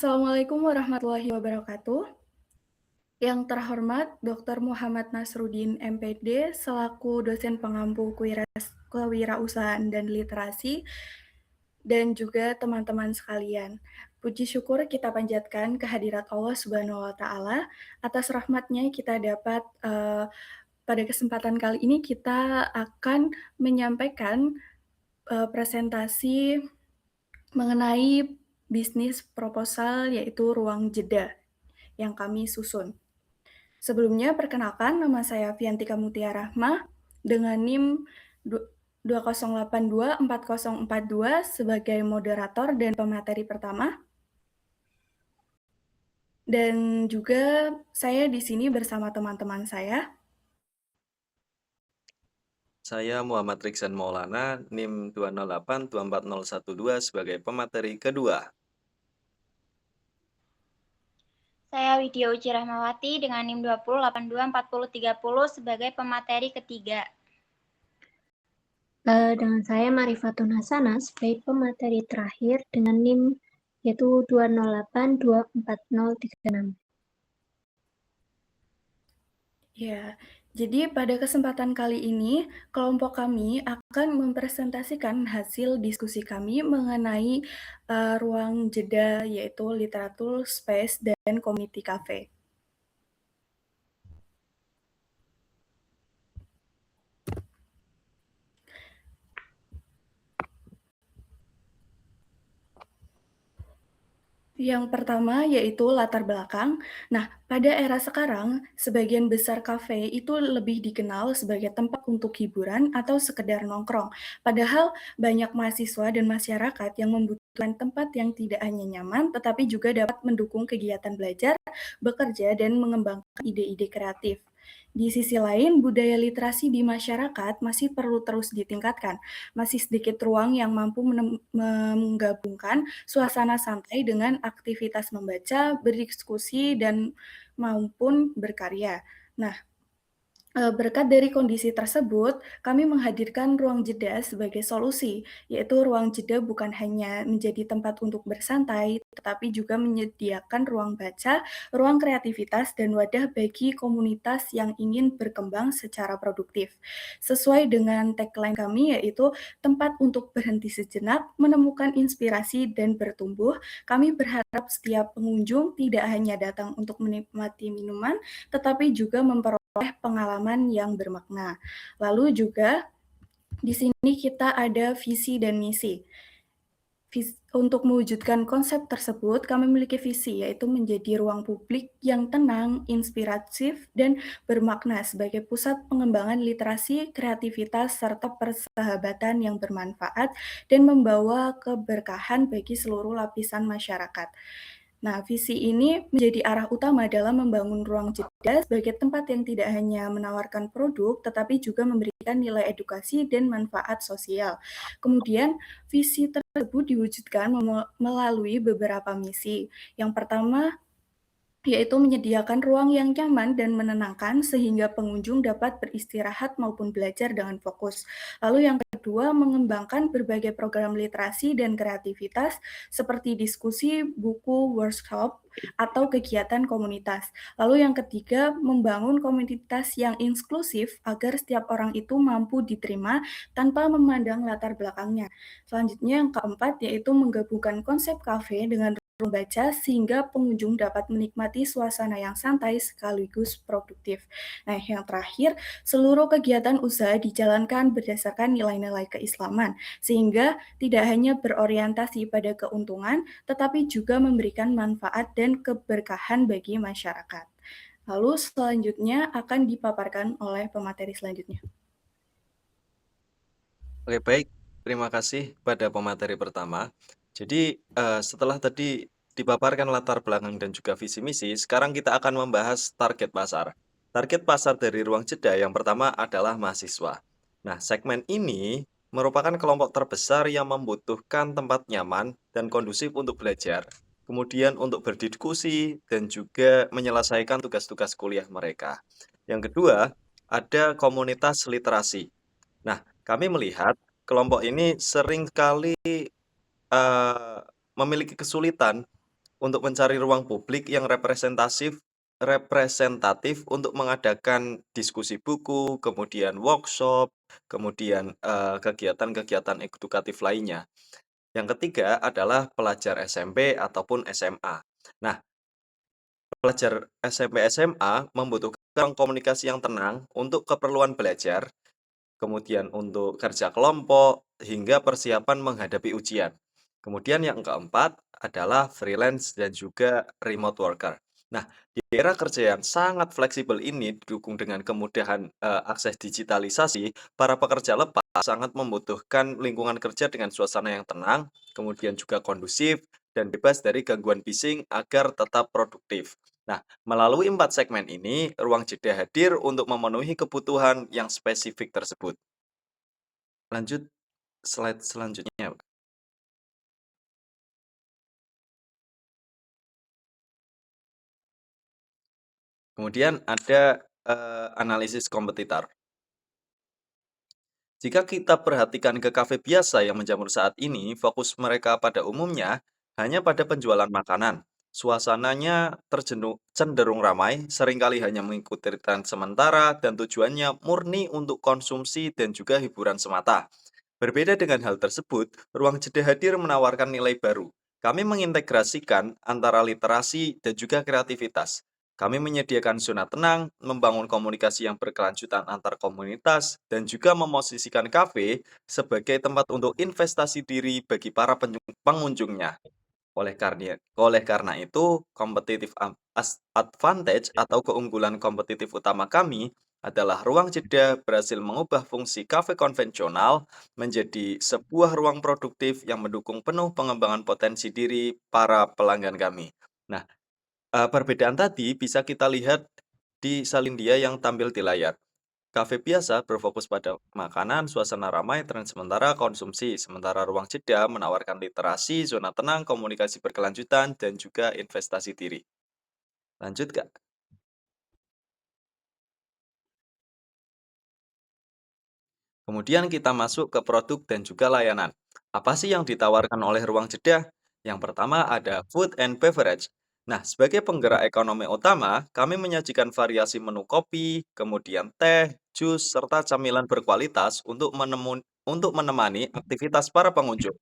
Assalamualaikum warahmatullahi wabarakatuh. Yang terhormat Dr. Muhammad Nasruddin MPD selaku dosen pengampu kewirausahaan dan literasi dan juga teman-teman sekalian. Puji syukur kita panjatkan kehadirat Allah Subhanahu wa taala atas rahmatnya kita dapat pada kesempatan kali ini kita akan menyampaikan presentasi mengenai bisnis proposal yaitu ruang jeda yang kami susun. Sebelumnya, perkenalkan nama saya Fiantika Mutia Rahma dengan NIM 20824042 sebagai moderator dan pemateri pertama. Dan juga saya di sini bersama teman-teman saya. Saya Muhammad Riksan Maulana, NIM 208-24012 sebagai pemateri kedua. Saya Widya Uci Rahmawati dengan NIM 20824030 sebagai pemateri ketiga. Dengan saya Marifatun Hasanah sebagai pemateri terakhir dengan NIM yaitu 208240036. Ya, jadi pada kesempatan kali ini, kelompok kami akan mempresentasikan hasil diskusi kami mengenai ruang jeda, yaitu literatur space dan community cafe. Yang pertama yaitu latar belakang. Nah, pada era sekarang, sebagian besar kafe itu lebih dikenal sebagai tempat untuk hiburan atau sekedar nongkrong. Padahal banyak mahasiswa dan masyarakat yang membutuhkan tempat yang tidak hanya nyaman, tetapi juga dapat mendukung kegiatan belajar, bekerja, dan mengembangkan ide-ide kreatif. Di sisi lain, budaya literasi di masyarakat masih perlu terus ditingkatkan. Masih sedikit ruang yang mampu menggabungkan suasana santai dengan aktivitas membaca, berdiskusi, dan maupun berkarya. Nah, berkat dari kondisi tersebut, kami menghadirkan ruang jeda sebagai solusi, yaitu ruang jeda bukan hanya menjadi tempat untuk bersantai, tetapi juga menyediakan ruang baca, ruang kreativitas, dan wadah bagi komunitas yang ingin berkembang secara produktif. Sesuai dengan tagline kami, yaitu tempat untuk berhenti sejenak, menemukan inspirasi, dan bertumbuh, kami berharap setiap pengunjung tidak hanya datang untuk menikmati minuman, tetapi juga memperoleh pengalaman yang bermakna. Lalu juga di sini kita ada visi dan misi. Untuk mewujudkan konsep tersebut, kami memiliki visi, yaitu menjadi ruang publik yang tenang, inspiratif, dan bermakna sebagai pusat pengembangan literasi, kreativitas, serta persahabatan yang bermanfaat dan membawa keberkahan bagi seluruh lapisan masyarakat. Nah, visi ini menjadi arah utama dalam membangun ruang jeda sebagai tempat yang tidak hanya menawarkan produk, tetapi juga memberikan nilai edukasi dan manfaat sosial. Kemudian, visi tersebut diwujudkan melalui beberapa misi. Yang pertama, yaitu menyediakan ruang yang nyaman dan menenangkan sehingga pengunjung dapat beristirahat maupun belajar dengan fokus. Lalu yang kedua, mengembangkan berbagai program literasi dan kreativitas seperti diskusi, buku, workshop, atau kegiatan komunitas. Lalu yang ketiga, membangun komunitas yang inklusif agar setiap orang itu mampu diterima tanpa memandang latar belakangnya. Selanjutnya yang keempat, yaitu menggabungkan konsep kafe dengan membaca sehingga pengunjung dapat menikmati suasana yang santai sekaligus produktif. Nah, yang terakhir, seluruh kegiatan usaha dijalankan berdasarkan nilai-nilai keislaman, sehingga tidak hanya berorientasi pada keuntungan, tetapi juga memberikan manfaat dan keberkahan bagi masyarakat. Lalu selanjutnya akan dipaparkan oleh pemateri selanjutnya. Oke, baik. Terima kasih pada pemateri pertama. Jadi, setelah tadi dipaparkan latar belakang dan juga visi misi, sekarang kita akan membahas target pasar. Target pasar dari ruang jeda yang pertama adalah mahasiswa. Nah, segmen ini merupakan kelompok terbesar yang membutuhkan tempat nyaman dan kondusif untuk belajar, kemudian untuk berdiskusi dan juga menyelesaikan tugas-tugas kuliah mereka. Yang kedua, ada komunitas literasi. Nah, kami melihat kelompok ini sering kali memiliki kesulitan untuk mencari ruang publik yang representatif untuk mengadakan diskusi buku, kemudian workshop, kemudian, kegiatan-kegiatan edukatif lainnya. Yang ketiga adalah pelajar SMP ataupun SMA. Nah, pelajar SMP, SMA membutuhkan komunikasi yang tenang untuk keperluan belajar, kemudian untuk kerja kelompok, hingga persiapan menghadapi ujian. Kemudian yang keempat adalah freelance dan juga remote worker. Nah, di era kerja yang sangat fleksibel ini didukung dengan kemudahan akses digitalisasi, para pekerja lepas sangat membutuhkan lingkungan kerja dengan suasana yang tenang, kemudian juga kondusif, dan bebas dari gangguan bising agar tetap produktif. Nah, melalui 4 segmen ini, ruang jeda hadir untuk memenuhi kebutuhan yang spesifik tersebut. Lanjut slide selanjutnya, Pak. Kemudian ada, analisis kompetitor. Jika kita perhatikan ke kafe biasa yang menjamur saat ini, fokus mereka pada umumnya hanya pada penjualan makanan. Suasananya cenderung ramai, seringkali hanya mengikuti tren sementara, dan tujuannya murni untuk konsumsi dan juga hiburan semata. Berbeda dengan hal tersebut, ruang jeda hadir menawarkan nilai baru. Kami mengintegrasikan antara literasi dan juga kreativitas. Kami menyediakan zona tenang, membangun komunikasi yang berkelanjutan antar komunitas, dan juga memosisikan kafe sebagai tempat untuk investasi diri bagi para pengunjungnya. Oleh karena itu, advantage atau keunggulan kompetitif utama kami adalah ruang jeda berhasil mengubah fungsi kafe konvensional menjadi sebuah ruang produktif yang mendukung penuh pengembangan potensi diri para pelanggan kami. Nah, perbedaan tadi bisa kita lihat di salindia yang tampil di layar. Kafe biasa berfokus pada makanan, suasana ramai, tren sementara, konsumsi. Sementara ruang jeda menawarkan literasi, zona tenang, komunikasi berkelanjutan, dan juga investasi diri. Lanjut, Kak. Kemudian kita masuk ke produk dan juga layanan. Apa sih yang ditawarkan oleh ruang jeda? Yang pertama ada food and beverage. Nah, sebagai penggerak ekonomi utama, kami menyajikan variasi menu kopi, kemudian teh, jus, serta camilan berkualitas untuk menemani aktivitas para pengunjung.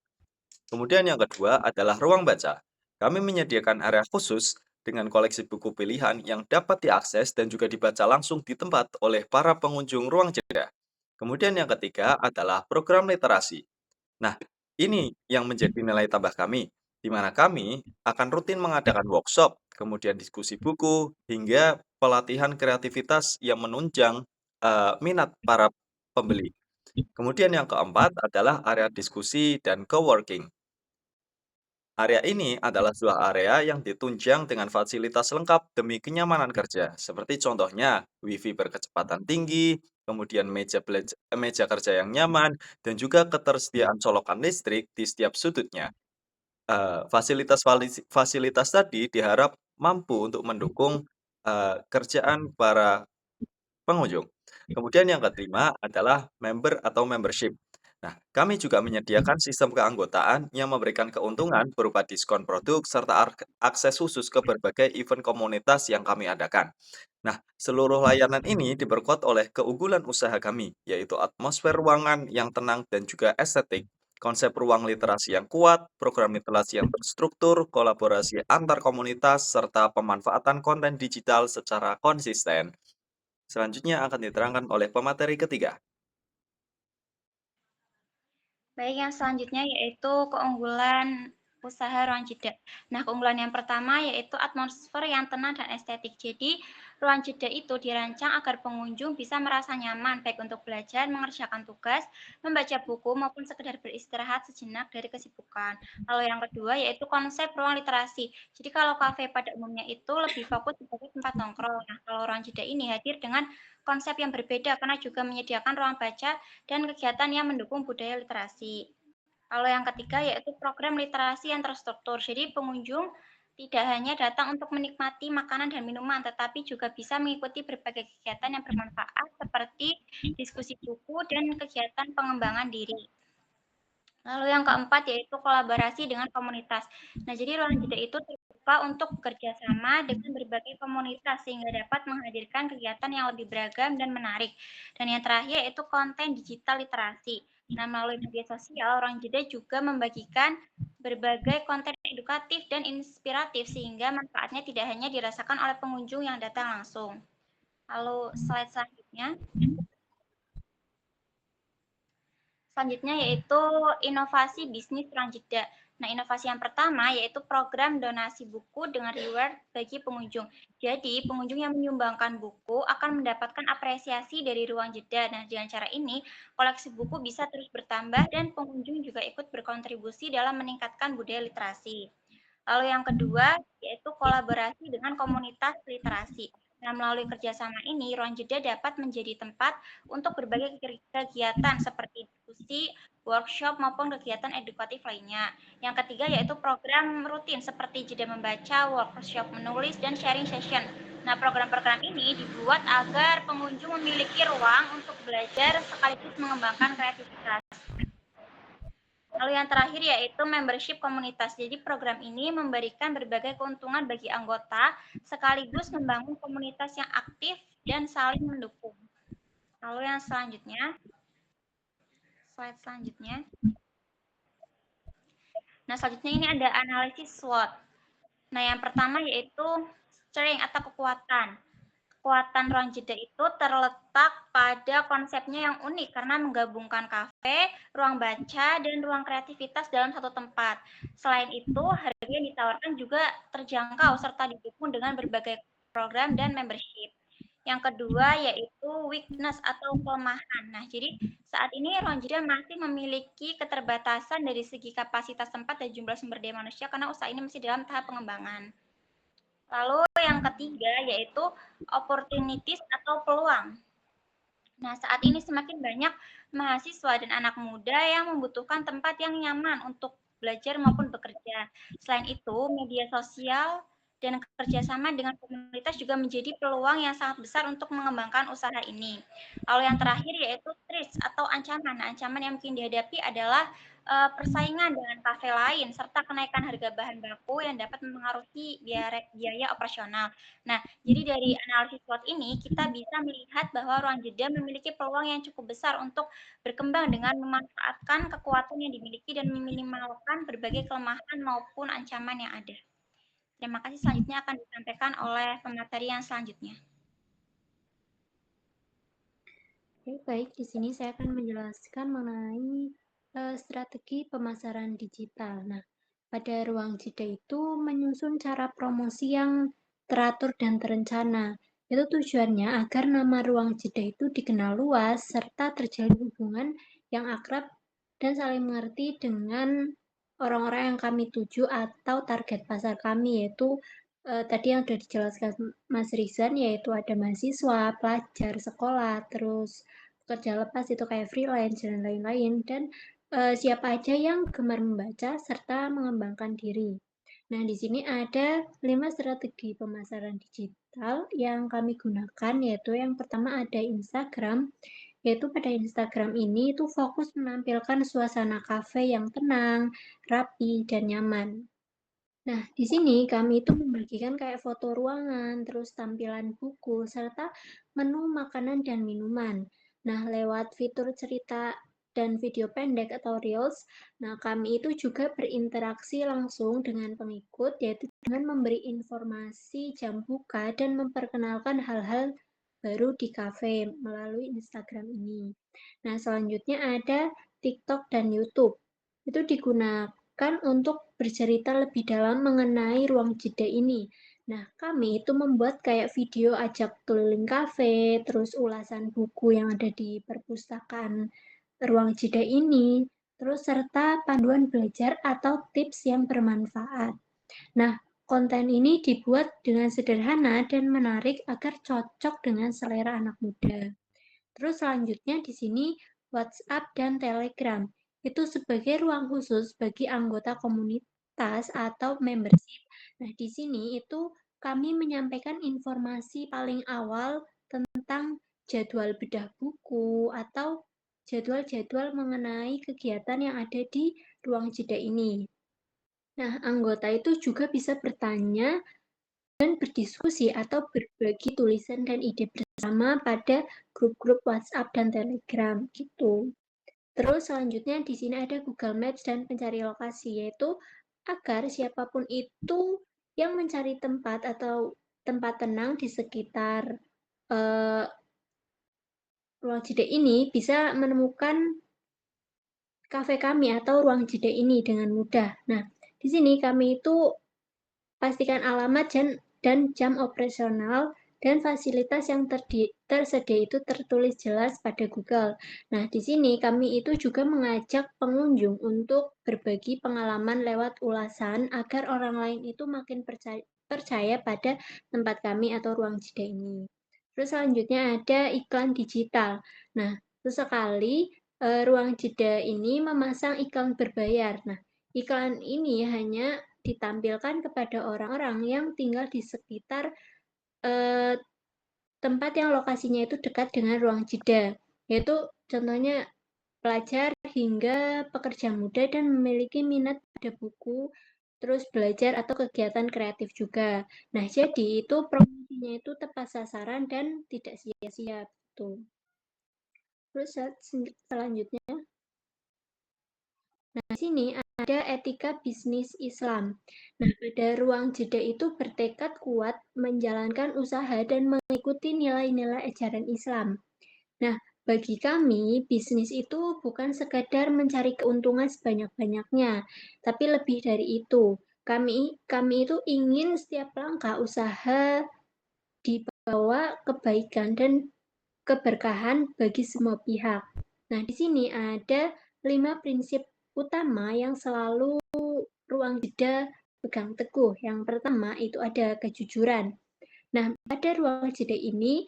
Kemudian yang kedua adalah ruang baca. Kami menyediakan area khusus dengan koleksi buku pilihan yang dapat diakses dan juga dibaca langsung di tempat oleh para pengunjung ruang jeda. Kemudian yang ketiga adalah program literasi. Nah, ini yang menjadi nilai tambah kami, di mana kami akan rutin mengadakan workshop, kemudian diskusi buku, hingga pelatihan kreativitas yang menunjang minat para pembeli. Kemudian yang keempat adalah area diskusi dan coworking. Area ini adalah sebuah area yang ditunjang dengan fasilitas lengkap demi kenyamanan kerja, seperti contohnya WiFi berkecepatan tinggi, kemudian meja kerja yang nyaman, dan juga ketersediaan colokan listrik di setiap sudutnya. Fasilitas tadi diharap mampu untuk mendukung kerjaan para pengunjung. Kemudian yang kelima adalah member atau membership. Nah, kami juga menyediakan sistem keanggotaan yang memberikan keuntungan berupa diskon produk serta akses khusus ke berbagai event komunitas yang kami adakan. Nah, seluruh layanan ini diperkuat oleh keunggulan usaha kami, yaitu atmosfer ruangan yang tenang dan juga estetik, konsep ruang literasi yang kuat, program literasi yang terstruktur, kolaborasi antar komunitas, serta pemanfaatan konten digital secara konsisten. Selanjutnya akan diterangkan oleh pemateri ketiga. Baik, yang selanjutnya yaitu keunggulan usaha ruang jeda. Nah, keunggulan yang pertama yaitu atmosfer yang tenang dan estetik. Jadi, ruang jeda itu dirancang agar pengunjung bisa merasa nyaman, baik untuk belajar, mengerjakan tugas, membaca buku, maupun sekedar beristirahat sejenak dari kesibukan. Lalu yang kedua yaitu konsep ruang literasi. Jadi, kalau kafe pada umumnya itu lebih fokus sebagai tempat nongkrong. Nah, kalau ruang jeda ini hadir dengan konsep yang berbeda karena juga menyediakan ruang baca dan kegiatan yang mendukung budaya literasi. Lalu yang ketiga yaitu program literasi yang terstruktur. Jadi pengunjung tidak hanya datang untuk menikmati makanan dan minuman, tetapi juga bisa mengikuti berbagai kegiatan yang bermanfaat seperti diskusi buku dan kegiatan pengembangan diri. Lalu yang keempat yaitu kolaborasi dengan komunitas. Nah, jadi ruang jeda itu terbuka lupa untuk bekerja sama dengan berbagai komunitas sehingga dapat menghadirkan kegiatan yang lebih beragam dan menarik. Dan yang terakhir yaitu konten digital literasi. Nah, melalui media sosial, Ruang Jeda juga membagikan berbagai konten edukatif dan inspiratif sehingga manfaatnya tidak hanya dirasakan oleh pengunjung yang datang langsung. Lalu slide selanjutnya. Selanjutnya yaitu inovasi bisnis Ruang Jeda. Nah, inovasi yang pertama yaitu program donasi buku dengan reward bagi pengunjung. Jadi, pengunjung yang menyumbangkan buku akan mendapatkan apresiasi dari Ruang Jeda. Nah, dengan cara ini, koleksi buku bisa terus bertambah dan pengunjung juga ikut berkontribusi dalam meningkatkan budaya literasi. Lalu yang kedua yaitu kolaborasi dengan komunitas literasi. Nah, melalui kerjasama ini, Ruang Jeda dapat menjadi tempat untuk berbagai kegiatan seperti diskusi, workshop, maupun kegiatan edukatif lainnya. Yang ketiga yaitu program rutin seperti jeda membaca, workshop menulis, dan sharing session. Nah, program-program ini dibuat agar pengunjung memiliki ruang untuk belajar sekaligus mengembangkan kreativitas. Lalu yang terakhir yaitu membership komunitas. Jadi program ini memberikan berbagai keuntungan bagi anggota sekaligus membangun komunitas yang aktif dan saling mendukung. Lalu yang selanjutnya, slide selanjutnya. Nah, selanjutnya ini ada analisis SWOT. Nah, yang pertama yaitu strength atau kekuatan. Kekuatan Ruang Jeda itu terletak pada konsepnya yang unik karena menggabungkan kafe, ruang baca, dan ruang kreativitas dalam satu tempat. Selain itu, harga yang ditawarkan juga terjangkau serta didukung dengan berbagai program dan membership. Yang kedua yaitu weakness atau kelemahan. Nah, jadi saat ini Ruang Jeda masih memiliki keterbatasan dari segi kapasitas tempat dan jumlah sumber daya manusia karena usaha ini masih dalam tahap pengembangan. Lalu yang ketiga yaitu opportunities atau peluang. Nah, saat ini semakin banyak mahasiswa dan anak muda yang membutuhkan tempat yang nyaman untuk belajar maupun bekerja. Selain itu, media sosial dan kerjasama dengan komunitas juga menjadi peluang yang sangat besar untuk mengembangkan usaha ini. Lalu yang terakhir yaitu threats atau ancaman. Nah, ancaman yang mungkin dihadapi adalah persaingan dengan kafe lain serta kenaikan harga bahan baku yang dapat mempengaruhi biaya operasional. Nah, jadi dari analisis SWOT ini kita bisa melihat bahwa Ruang Jeda memiliki peluang yang cukup besar untuk berkembang dengan memanfaatkan kekuatan yang dimiliki dan meminimalkan berbagai kelemahan maupun ancaman yang ada. Terima kasih, selanjutnya akan disampaikan oleh pemateri yang selanjutnya. Oke, baik, di sini saya akan menjelaskan mengenai strategi pemasaran digital. Nah, pada Ruang Jeda itu menyusun cara promosi yang teratur dan terencana. Itu tujuannya agar nama Ruang Jeda itu dikenal luas serta terjalin hubungan yang akrab dan saling mengerti dengan orang-orang yang kami tuju atau target pasar kami, yaitu tadi yang sudah dijelaskan Mas Rizan, yaitu ada mahasiswa, pelajar, sekolah, terus pekerja lepas itu kayak freelance dan lain-lain, dan siapa aja yang gemar membaca serta mengembangkan diri. Nah, di sini ada 5 strategi pemasaran digital yang kami gunakan, yaitu yang pertama ada Instagram, yaitu pada Instagram ini itu fokus menampilkan suasana kafe yang tenang, rapi, dan nyaman. Nah, di sini kami itu membagikan kayak foto ruangan, terus tampilan buku, serta menu makanan dan minuman. Nah, lewat fitur cerita dan video pendek atau Reels, nah kami itu juga berinteraksi langsung dengan pengikut, yaitu dengan memberi informasi jam buka dan memperkenalkan hal-hal baru di kafe melalui Instagram ini. Nah, selanjutnya ada TikTok dan YouTube. Itu digunakan untuk bercerita lebih dalam mengenai Ruang Jeda ini. Nah, kami itu membuat kayak video ajak keliling kafe, terus ulasan buku yang ada di perpustakaan Ruang Jeda ini, terus serta panduan belajar atau tips yang bermanfaat. Nah, konten ini dibuat dengan sederhana dan menarik agar cocok dengan selera anak muda. Terus selanjutnya di sini WhatsApp dan Telegram. Itu sebagai ruang khusus bagi anggota komunitas atau membership. Nah, di sini itu kami menyampaikan informasi paling awal tentang jadwal bedah buku atau jadwal-jadwal mengenai kegiatan yang ada di Ruang Jeda ini. Nah, anggota itu juga bisa bertanya dan berdiskusi atau berbagi tulisan dan ide bersama pada grup-grup WhatsApp dan Telegram gitu. Terus selanjutnya di sini ada Google Maps dan pencari lokasi, yaitu agar siapapun itu yang mencari tempat atau tempat tenang di sekitar eh, ruang jeda ini bisa menemukan kafe kami atau ruang jeda ini dengan mudah. Nah, di sini kami itu pastikan alamat dan jam operasional dan fasilitas yang tersedia itu tertulis jelas pada Google. Nah, di sini kami itu juga mengajak pengunjung untuk berbagi pengalaman lewat ulasan agar orang lain itu makin percaya pada tempat kami atau ruang jeda ini. Terus selanjutnya ada iklan digital. Nah, sesekali ruang jeda ini memasang iklan berbayar. Nah, iklan ini hanya ditampilkan kepada orang-orang yang tinggal di sekitar eh, tempat yang lokasinya itu dekat dengan ruang jeda, yaitu contohnya pelajar hingga pekerja muda dan memiliki minat pada buku, terus belajar atau kegiatan kreatif juga. Nah, jadi itu promosinya itu tepat sasaran dan tidak sia-sia. Tuh. Terus selanjutnya, nah, di sini ada etika bisnis Islam. Nah, pada ruang jeda itu bertekad kuat menjalankan usaha dan mengikuti nilai-nilai ajaran Islam. Nah, bagi kami, bisnis itu bukan sekadar mencari keuntungan sebanyak-banyaknya, tapi lebih dari itu. Kami itu ingin setiap langkah usaha dibawa kebaikan dan keberkahan bagi semua pihak. Nah, di sini ada 5 prinsip utama yang selalu ruang jeda pegang teguh. Yang pertama itu ada kejujuran. Nah, pada ruang jeda ini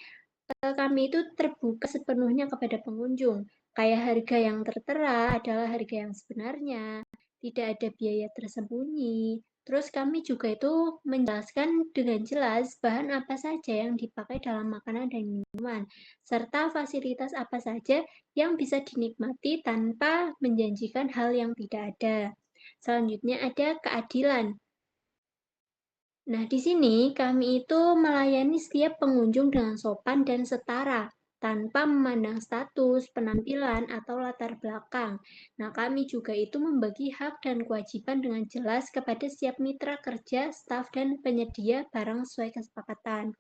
kami itu terbuka sepenuhnya kepada pengunjung. Kayak harga yang tertera adalah harga yang sebenarnya, tidak ada biaya tersembunyi. Terus kami juga itu menjelaskan dengan jelas bahan apa saja yang dipakai dalam makanan dan minuman, serta fasilitas apa saja yang bisa dinikmati tanpa menjanjikan hal yang tidak ada. Selanjutnya ada keadilan. Nah, di sini kami itu melayani setiap pengunjung dengan sopan dan setara, tanpa memandang status, penampilan, atau latar belakang. Nah, kami juga itu membagi hak dan kewajiban dengan jelas kepada setiap mitra kerja, staf, dan penyedia barang sesuai kesepakatan.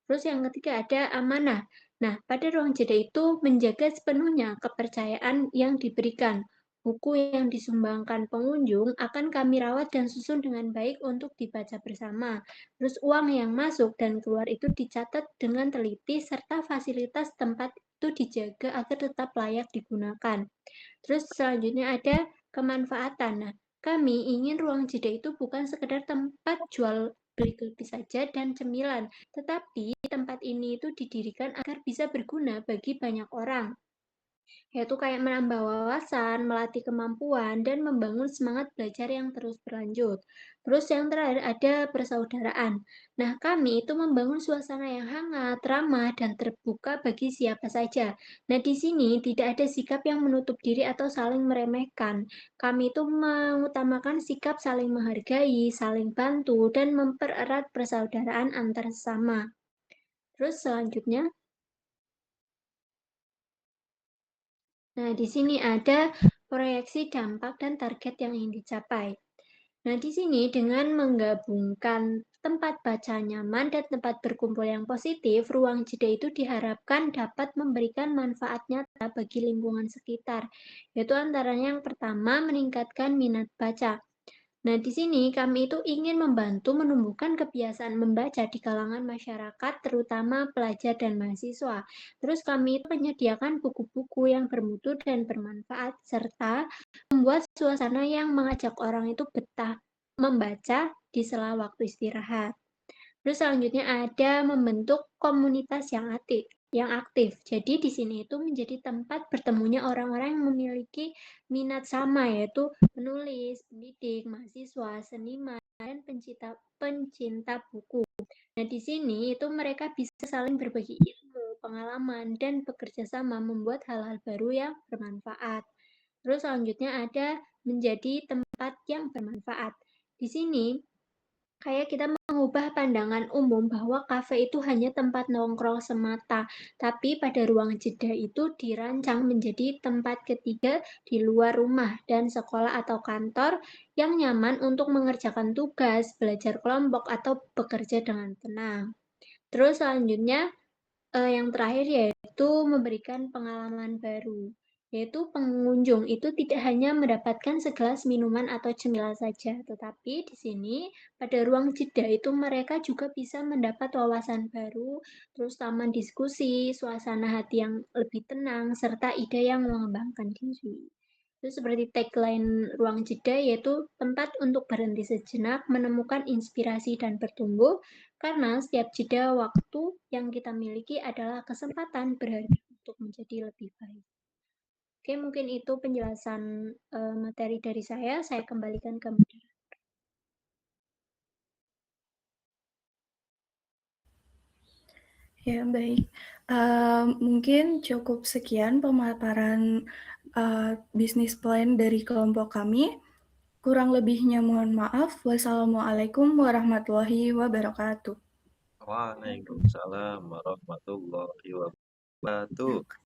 Terus yang ketiga ada amanah. Nah, pada ruang jeda itu menjaga sepenuhnya kepercayaan yang diberikan. Buku yang disumbangkan pengunjung akan kami rawat dan susun dengan baik untuk dibaca bersama. Terus uang yang masuk dan keluar itu dicatat dengan teliti serta fasilitas tempat itu dijaga agar tetap layak digunakan. Terus selanjutnya ada kemanfaatan. Nah, kami ingin ruang jeda itu bukan sekedar tempat jual beli kopi saja dan cemilan, tetapi tempat ini itu didirikan agar bisa berguna bagi banyak orang, yaitu kayak menambah wawasan, melatih kemampuan, dan membangun semangat belajar yang terus berlanjut. Terus yang terakhir ada persaudaraan. Nah, kami itu membangun suasana yang hangat, ramah, dan terbuka bagi siapa saja. Nah, di sini tidak ada sikap yang menutup diri atau saling meremehkan. Kami itu mengutamakan sikap saling menghargai, saling bantu, dan mempererat persaudaraan antar sesama. Terus selanjutnya, nah, di sini ada proyeksi dampak dan target yang ingin dicapai. Nah, di sini dengan menggabungkan tempat baca nyaman dan tempat berkumpul yang positif, ruang jeda itu diharapkan dapat memberikan manfaat nyata bagi lingkungan sekitar, yaitu antaranya yang pertama meningkatkan minat baca. Nah, di sini kami itu ingin membantu menumbuhkan kebiasaan membaca di kalangan masyarakat, terutama pelajar dan mahasiswa. Terus kami itu menyediakan buku-buku yang bermutu dan bermanfaat, serta membuat suasana yang mengajak orang itu betah membaca di sela waktu istirahat. Terus selanjutnya ada membentuk komunitas yang aktif. Jadi di sini itu menjadi tempat bertemunya orang-orang yang memiliki minat sama, yaitu penulis, pendidik, mahasiswa, seniman, dan pencinta buku. Nah, di sini itu mereka bisa saling berbagi ilmu, pengalaman, dan bekerja sama membuat hal-hal baru yang bermanfaat. Terus selanjutnya ada menjadi tempat yang bermanfaat. Di sini, kayak kita mengubah pandangan umum bahwa kafe itu hanya tempat nongkrong semata, tapi pada ruang jeda itu dirancang menjadi tempat ketiga di luar rumah dan sekolah atau kantor yang nyaman untuk mengerjakan tugas, belajar kelompok, atau bekerja dengan tenang. Terus selanjutnya, yang terakhir yaitu memberikan pengalaman baru, yaitu pengunjung itu tidak hanya mendapatkan segelas minuman atau cemilan saja, tetapi di sini pada ruang jeda itu mereka juga bisa mendapat wawasan baru, terus taman diskusi, suasana hati yang lebih tenang, serta ide yang mengembangkan diri. Itu seperti tagline ruang jeda yaitu tempat untuk berhenti sejenak, menemukan inspirasi dan bertumbuh, karena setiap jeda waktu yang kita miliki adalah kesempatan berharga untuk menjadi lebih baik. Oke, mungkin itu penjelasan materi dari saya kembalikan ke moderator. Ya, baik. Mungkin cukup sekian pemaparan bisnis plan dari kelompok kami. Kurang lebihnya mohon maaf. Wassalamualaikum warahmatullahi wabarakatuh. Waalaikumsalam warahmatullahi wabarakatuh.